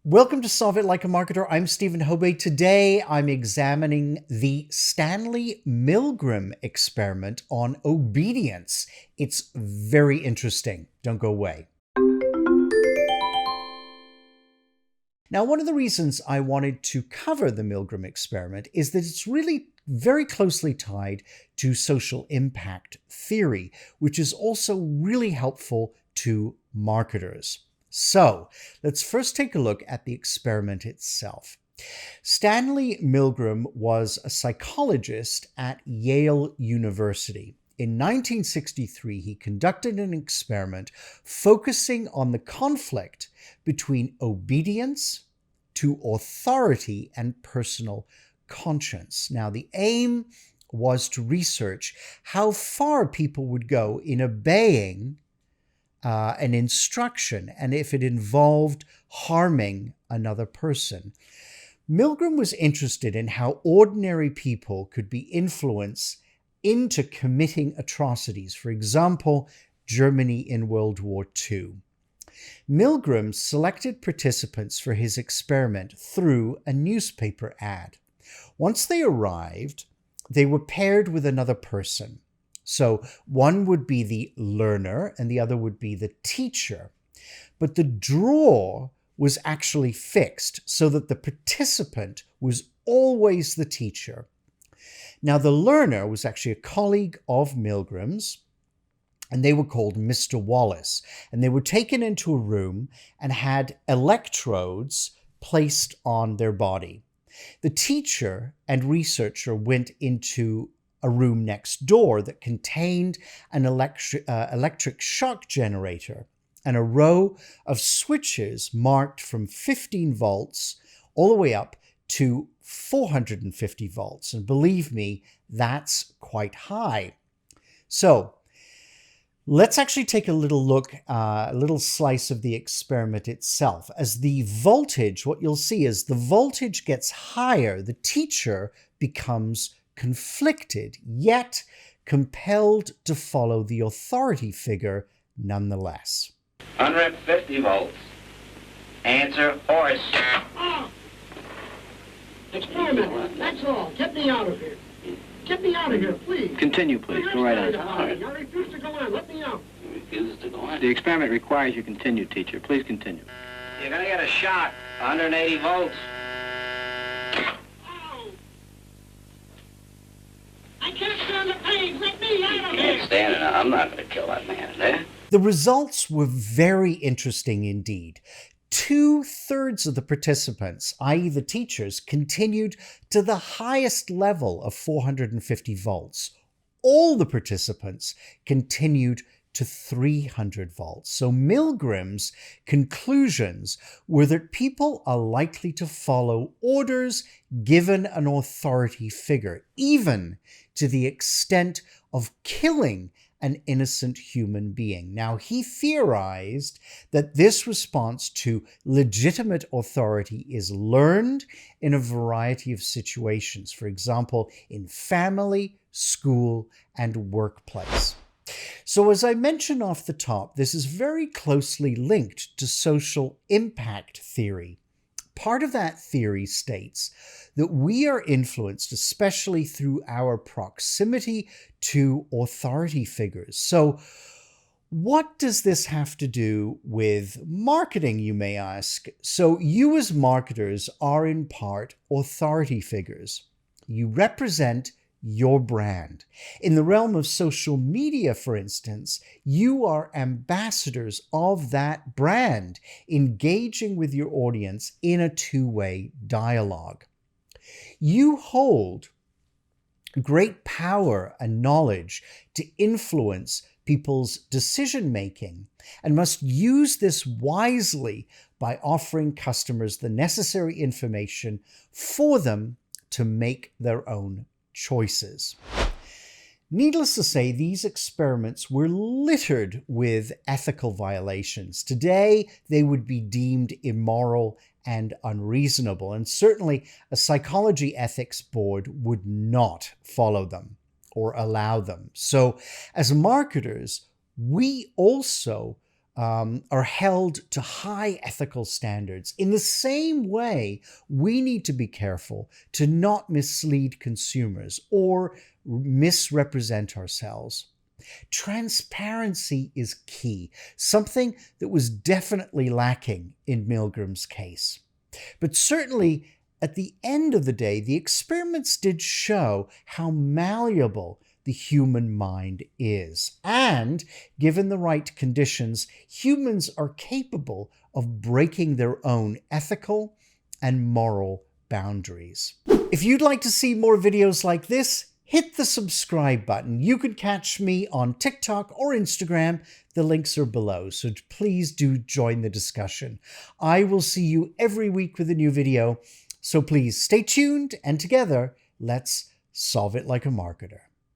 Welcome to Solve It Like a Marketer. I'm Stephen Hobey. Today, I'm examining the Stanley Milgram experiment on obedience. It's very interesting. Don't go away. Now, one of the reasons I wanted to cover the Milgram experiment is that it's really very closely tied to social impact theory, which is also really helpful to marketers. So let's first take a look at the experiment itself. Stanley Milgram was a psychologist at Yale University. In 1963, he conducted an experiment focusing on the conflict between obedience to authority and personal conscience. Now, the aim was to research how far people would go in obeying an instruction, and if it involved harming another person. Milgram was interested in how ordinary people could be influenced into committing atrocities, for example, Germany in World War II. Milgram selected participants for his experiment through a newspaper ad. Once they arrived, they were paired with another person. So one would be the learner and the other would be the teacher. But the draw was actually fixed so that the participant was always the teacher. Now, the learner was actually a colleague of Milgram's, and they were called Mr. Wallace. And they were taken into a room and had electrodes placed on their body. The teacher and researcher went into a room next door that contained an electric shock generator and a row of switches marked from 15 volts all the way up to 450 volts. And believe me, that's quite high. So let's actually take a little look, a little slice of the experiment itself. As the voltage, what you'll see is the voltage gets higher, the teacher becomes conflicted, yet compelled to follow the authority figure nonetheless. 150 volts. Answer horse. Oh. Experiment, that's all. Get me out of here. Get me out of here, please. Continue, please. Go right on. I refuse to go on. Let me out. You refuse to go on? The experiment requires you continue, teacher. Please continue. You're gonna get a shock. 180 volts. I can't stand the pain. Let me out of You here. can't stand it. I'm not gonna kill that man, eh? The results were very interesting indeed. 2/3 of the participants, i.e. the teachers, continued to the highest level of 450 volts. All the participants continued to 300 volts. So Milgram's conclusions were that people are likely to follow orders given an authority figure, even to the extent of killing an innocent human being. Now, he theorized that this response to legitimate authority is learned in a variety of situations, for example, in family, school, and workplace. So as I mentioned off the top, this is very closely linked to social impact theory. Part of that theory states that we are influenced, especially through our proximity to authority figures. So what does this have to do with marketing, you may ask? So you as marketers are in part authority figures. You represent your brand. In the realm of social media, for instance, you are ambassadors of that brand, engaging with your audience in a two-way dialogue. You hold great power and knowledge to influence people's decision-making and must use this wisely by offering customers the necessary information for them to make their own choices. Needless to say, these experiments were littered with ethical violations. Today, they would be deemed immoral and unreasonable, and certainly a psychology ethics board would not follow them or allow them. So, as marketers, we also are held to high ethical standards. In the same way, we need to be careful to not mislead consumers or misrepresent ourselves. Transparency is key, something that was definitely lacking in Milgram's case. But certainly, at the end of the day, the experiments did show how malleable the human mind is. And given the right conditions, humans are capable of breaking their own ethical and moral boundaries. If you'd like to see more videos like this, hit the subscribe button. You can catch me on TikTok or Instagram. The links are below, so please do join the discussion. I will see you every week with a new video, so please stay tuned, and together, let's solve it like a marketer.